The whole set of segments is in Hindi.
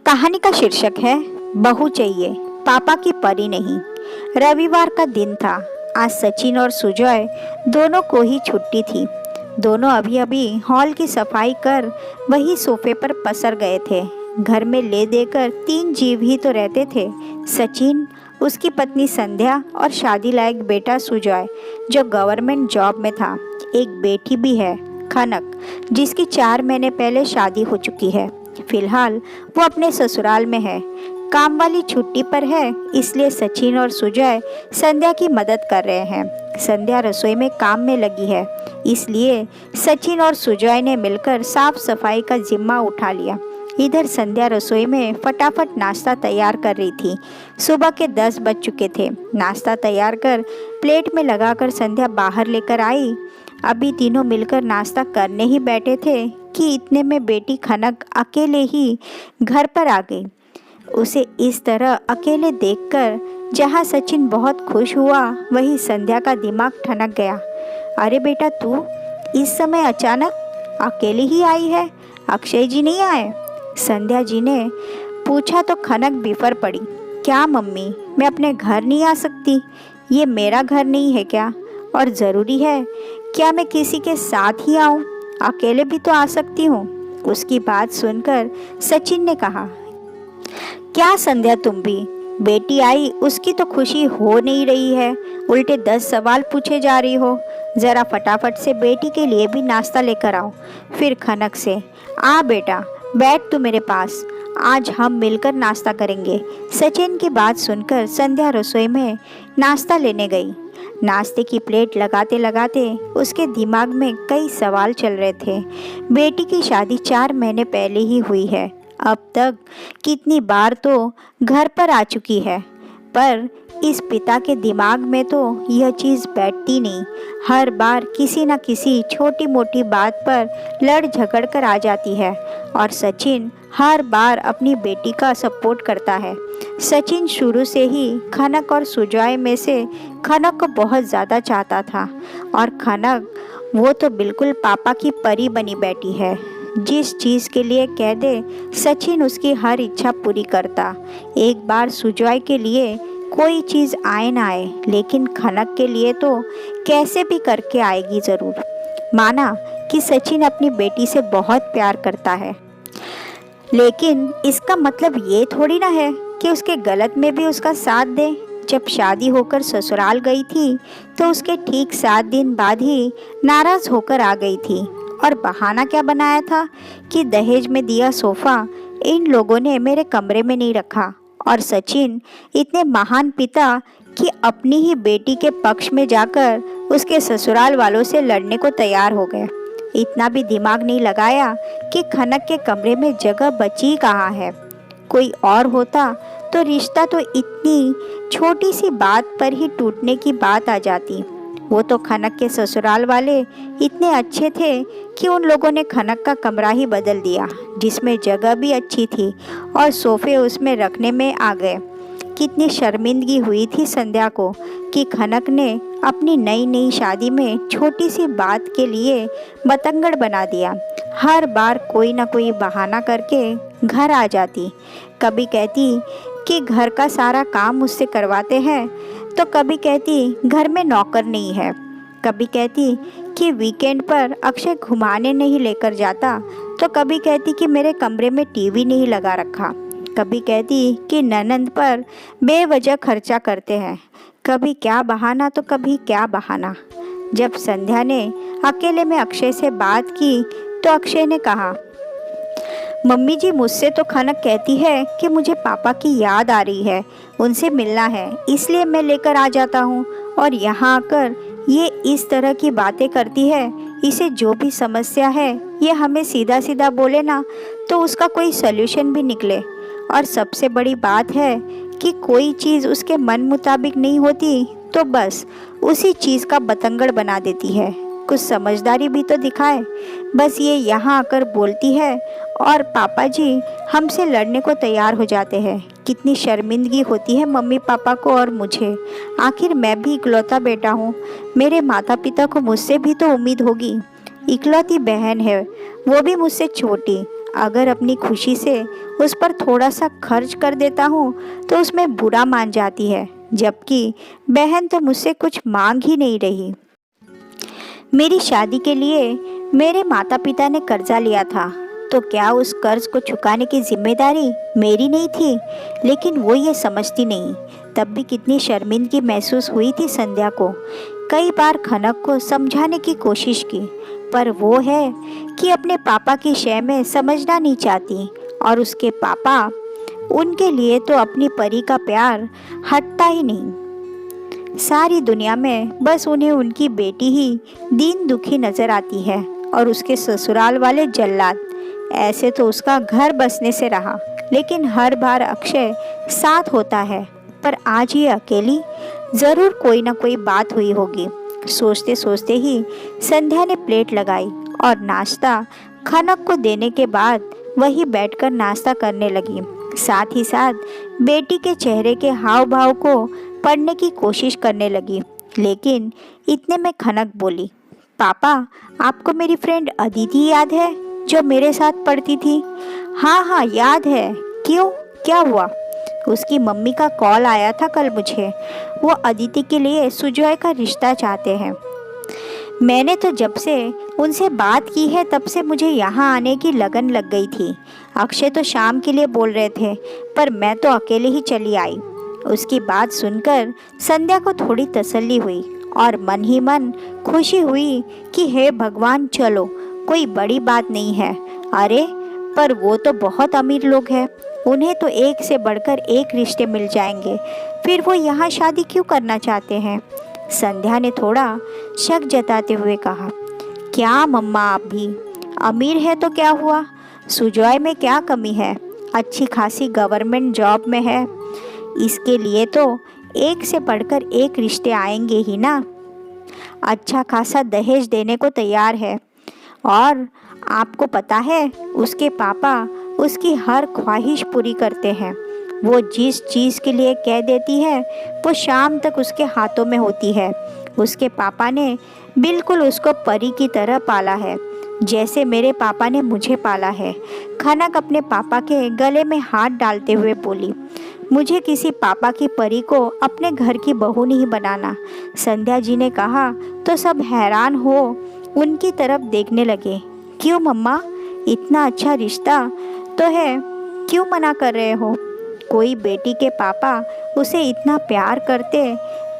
कहानी का शीर्षक है बहू चाहिए पापा की परी नहीं। रविवार का दिन था। आज सचिन और सुजय दोनों को ही छुट्टी थी। दोनों अभी अभी हॉल की सफाई कर वही सोफे पर पसर गए थे। घर में ले देकर 3 जीव ही तो रहते थे, सचिन, उसकी पत्नी संध्या और शादी लायक बेटा सुजय जो गवर्नमेंट जॉब में था। एक बेटी भी है, खनक, जिसकी 4 महीने पहले शादी हो चुकी है। फिलहाल वो अपने ससुराल में है, काम वाली छुट्टी पर है, इसलिए सचिन और सुजय संध्या की मदद कर रहे हैं। संध्या रसोई में काम में लगी है, इसलिए सचिन और सुजय ने मिलकर साफ सफाई का जिम्मा उठा लिया। इधर संध्या रसोई में फटाफट नाश्ता तैयार कर रही थी। सुबह के 10 बज चुके थे। नाश्ता तैयार कर प्लेट में लगाकर संध्या बाहर लेकर आई। अभी तीनों मिलकर नाश्ता करने ही बैठे थे कि इतने में बेटी खनक अकेले ही घर पर आ गई। उसे इस तरह अकेले देखकर जहाँ सचिन बहुत खुश हुआ, वहीं संध्या का दिमाग ठनक गया। अरे बेटा, तू इस समय अचानक अकेले ही आई है, अक्षय जी नहीं आए? संध्या जी ने पूछा तो खनक बिफर पड़ी। क्या मम्मी, मैं अपने घर नहीं आ सकती? ये मेरा घर नहीं है क्या? और ज़रूरी है क्या मैं किसी के साथ ही आऊँ? अकेले भी तो आ सकती हूँ। उसकी बात सुनकर सचिन ने कहा, क्या संध्या, तुम भी? बेटी आई उसकी तो खुशी हो नहीं रही है, उल्टे 10 सवाल पूछे जा रही हो। ज़रा फटाफट से बेटी के लिए भी नाश्ता लेकर आओ। फिर खनक से, आ बेटा, बैठ तू मेरे पास, आज हम मिलकर नाश्ता करेंगे। सचिन की बात सुनकर संध्या रसोई में नाश्ता लेने गई। नाश्ते की प्लेट लगाते लगाते उसके दिमाग में कई सवाल चल रहे थे। बेटी की शादी 4 महीने पहले ही हुई है। अब तक कितनी बार तो घर पर आ चुकी है, पर इस पिता के दिमाग में तो यह चीज़ बैठती नहीं। हर बार किसी न किसी छोटी मोटी बात पर लड़ झगड़ कर आ जाती है और सचिन हर बार अपनी बेटी का सपोर्ट करता है। सचिन शुरू से ही खनक और सुजय में से खनक को बहुत ज़्यादा चाहता था और खनक वो तो बिल्कुल पापा की परी बनी बैठी है। जिस चीज़ के लिए कह दे, सचिन उसकी हर इच्छा पूरी करता। एक बार सुजय के लिए कोई चीज़ आए ना आए, लेकिन खनक के लिए तो कैसे भी करके आएगी ज़रूर। माना कि सचिन अपनी बेटी से बहुत प्यार करता है, लेकिन इसका मतलब ये थोड़ी ना है कि उसके गलत में भी उसका साथ दे। जब शादी होकर ससुराल गई थी तो उसके ठीक 7 दिन बाद ही नाराज़ होकर आ गई थी और बहाना क्या बनाया था कि दहेज में दिया सोफ़ा इन लोगों ने मेरे कमरे में नहीं रखा। और सचिन इतने महान पिता कि अपनी ही बेटी के पक्ष में जाकर उसके ससुराल वालों से लड़ने को तैयार हो गए। इतना भी दिमाग नहीं लगाया कि खनक के कमरे में जगह बची कहाँ है। कोई और होता तो रिश्ता तो इतनी छोटी सी बात पर ही टूटने की बात आ जाती। वो तो खनक के ससुराल वाले इतने अच्छे थे कि उन लोगों ने खनक का कमरा ही बदल दिया, जिसमें जगह भी अच्छी थी और सोफ़े उसमें रखने में आ गए। कितनी शर्मिंदगी हुई थी संध्या को कि खनक ने अपनी नई नई शादी में छोटी सी बात के लिए बतंगड़ बना दिया। हर बार कोई ना कोई बहाना करके घर आ जाती। कभी कहती कि घर का सारा काम मुझसे करवाते हैं, तो कभी कहती घर में नौकर नहीं है। कभी कहती कि वीकेंड पर अक्षय घुमाने नहीं लेकर जाता, तो कभी कहती कि मेरे कमरे में टीवी नहीं लगा रखा। कभी कहती कि ननंद पर बेवजह खर्चा करते हैं। कभी क्या बहाना तो कभी क्या बहाना। जब संध्या ने अकेले में अक्षय से बात की तो अक्षय ने कहा, मम्मी जी, मुझसे तो खनक कहती है कि मुझे पापा की याद आ रही है, उनसे मिलना है, इसलिए मैं लेकर आ जाता हूँ। और यहाँ आकर ये इस तरह की बातें करती है। इसे जो भी समस्या है ये हमें सीधा सीधा बोले ना, तो उसका कोई सल्यूशन भी निकले। और सबसे बड़ी बात है कि कोई चीज़ उसके मन मुताबिक नहीं होती तो बस उसी चीज़ का बतंगड़ बना देती है। कुछ समझदारी भी तो दिखाए। बस ये यहाँ आकर बोलती है और पापा जी हमसे लड़ने को तैयार हो जाते हैं। कितनी शर्मिंदगी होती है मम्मी पापा को और मुझे। आखिर मैं भी इकलौता बेटा हूँ, मेरे माता पिता को मुझसे भी तो उम्मीद होगी। इकलौती बहन है, वो भी मुझसे छोटी। अगर अपनी खुशी से उस पर थोड़ा सा खर्च कर देता हूँ तो उसमें बुरा मान जाती है, जबकि बहन तो मुझसे कुछ मांग ही नहीं रही। मेरी शादी के लिए मेरे माता पिता ने कर्जा लिया था, तो क्या उस कर्ज को चुकाने की जिम्मेदारी मेरी नहीं थी? लेकिन वो ये समझती नहीं। तब भी कितनी शर्मिंदगी महसूस हुई थी संध्या को। कई बार खनक को समझाने की कोशिश की, पर वो है कि अपने पापा की शय में समझना नहीं चाहती, और उसके पापा उनके लिए तो अपनी परी का प्यार हटता ही नहीं। सारी दुनिया में बस उन्हें उनकी बेटी ही दीन दुखी नजर आती है, और उसके ससुराल वाले जल्लाद। ऐसे तो उसका घर बसने से रहा, लेकिन हर बार अक्षय साथ होता है, पर आज ये अकेली। जरूर कोई ना कोई बात हुई होगी। सोचते सोचते ही संध्या ने प्लेट लगाई और नाश्ता खनक को देने के बाद वही बैठकर नाश्ता करने लगी। साथ ही साथ बेटी के चेहरे के हाव भाव को पढ़ने की कोशिश करने लगी। लेकिन इतने में खनक बोली, पापा, आपको मेरी फ्रेंड अदिति याद है जो मेरे साथ पढ़ती थी? हाँ हाँ याद है। क्यों, क्या हुआ? उसकी मम्मी का कॉल आया था कल मुझे। वो अदिति के लिए सुजॉय का रिश्ता चाहते हैं। मैंने तो जब से उनसे बात की है तब से मुझे यहाँ आने की लगन लग गई थी। अक्षय तो शाम के लिए बोल रहे थे, पर मैं तो अकेले ही चली आई। उसकी बात सुनकर संध्या को थोड़ी तसल्ली हुई और मन ही मन खुशी हुई कि हे भगवान, चलो कोई बड़ी बात नहीं है। अरे पर वो तो बहुत अमीर लोग हैं, उन्हें तो एक से बढ़कर एक रिश्ते मिल जाएंगे, फिर वो यहाँ शादी क्यों करना चाहते हैं? संध्या ने थोड़ा शक जताते हुए कहा, क्या मम्मा, आप भी अमीर है तो क्या हुआ? सुजॉय में क्या कमी है? अच्छी खासी गवर्नमेंट जॉब में है। इसके लिए तो एक से बढ़कर एक रिश्ते आएंगे ही ना। अच्छा खासा दहेज देने को तैयार है, और आपको पता है उसके पापा उसकी हर ख्वाहिश पूरी करते हैं। वो जिस चीज़ के लिए कह देती है वो शाम तक उसके हाथों में होती है। उसके पापा ने बिल्कुल उसको परी की तरह पाला है, जैसे मेरे पापा ने मुझे पाला है। खनक अपने पापा के गले में हाथ डालते हुए बोली, मुझे किसी पापा की परी को अपने घर की बहू नहीं बनाना। संध्या जी ने कहा तो सब हैरान हो उनकी तरफ देखने लगे। क्यों मम्मा, इतना अच्छा रिश्ता तो है, क्यों मना कर रहे हो? कोई बेटी के पापा उसे इतना प्यार करते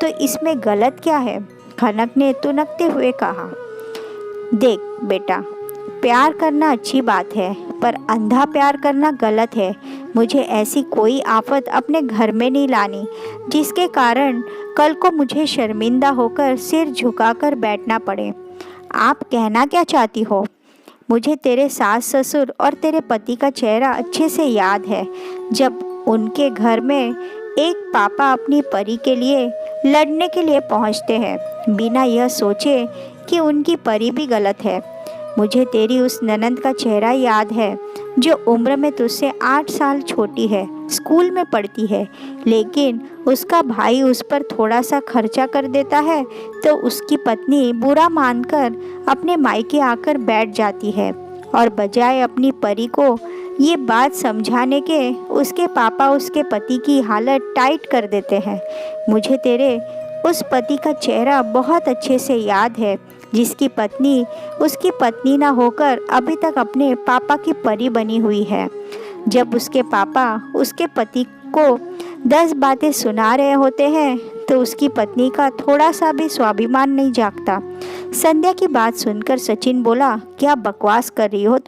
तो इसमें गलत क्या है? खनक ने तुनकते हुए कहा, देख बेटा, प्यार करना अच्छी बात है, पर अंधा प्यार करना गलत है। मुझे ऐसी कोई आफत अपने घर में नहीं लानी जिसके कारण कल को मुझे शर्मिंदा होकर सिर झुकाकर बैठना पड़े। आप कहना क्या चाहती हो? मुझे तेरे सास ससुर और तेरे पति का चेहरा अच्छे से याद है, जब उनके घर में एक पापा अपनी परी के लिए लड़ने के लिए पहुंचते हैं, बिना यह सोचे कि उनकी परी भी गलत है। मुझे तेरी उस ननंद का चेहरा याद है जो उम्र में तुझसे 8 साल छोटी है, स्कूल में पढ़ती है, लेकिन उसका भाई उस पर थोड़ा सा खर्चा कर देता है तो उसकी पत्नी बुरा मानकर अपने मायके आकर बैठ जाती है, और बजाय अपनी परी को ये बात समझाने के उसके पापा उसके पति की हालत टाइट कर देते हैं। मुझे तेरे उस पति का चेहरा बहुत अच्छे से याद है जिसकी पत्नी उसकी पत्नी ना होकर अभी तक अपने पापा की परी बनी हुई है। जब उसके पापा उसके पति को 10 बातें सुना रहे होते हैं तो उसकी पत्नी का थोड़ा सा भी स्वाभिमान नहीं जागता। संध्या की बात सुनकर सचिन बोला, क्या बकवास कर रही हो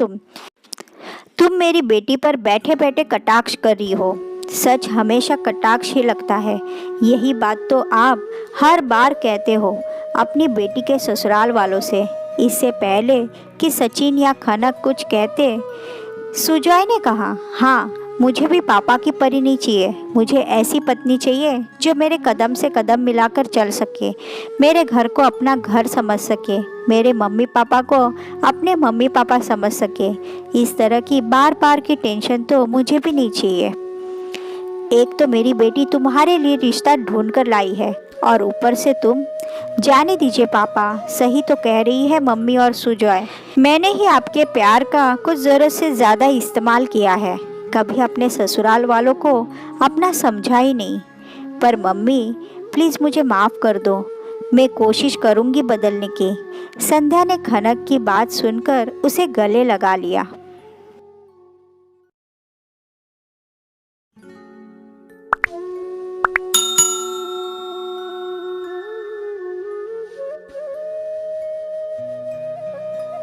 तुम मेरी बेटी पर बैठे बैठे कटाक्ष कर रही हो। सच हमेशा कटाक्ष ही लगता है। यही बात तो आप हर बार कहते हो अपनी बेटी के ससुराल वालों से। इससे पहले कि सचिन या खनक कुछ कहते, सुजॉय ने कहा, हाँ, मुझे भी पापा की परी नहीं चाहिए। मुझे ऐसी पत्नी चाहिए जो मेरे कदम से कदम मिलाकर चल सके, मेरे घर को अपना घर समझ सके, मेरे मम्मी पापा को अपने मम्मी पापा समझ सके। इस तरह की बार बार की टेंशन तो मुझे भी नहीं चाहिए। एक तो मेरी बेटी तुम्हारे लिए रिश्ता ढूंढ कर लाई है, और ऊपर से तुम। जाने दीजिए पापा, सही तो कह रही है मम्मी और सुजॉय। मैंने ही आपके प्यार का कुछ ज़रूरत से ज़्यादा इस्तेमाल किया है। कभी अपने ससुराल वालों को अपना समझा ही नहीं। पर मम्मी प्लीज़ मुझे माफ़ कर दो, मैं कोशिश करूँगी बदलने की। संध्या ने खनक की बात सुनकर उसे गले लगा लिया।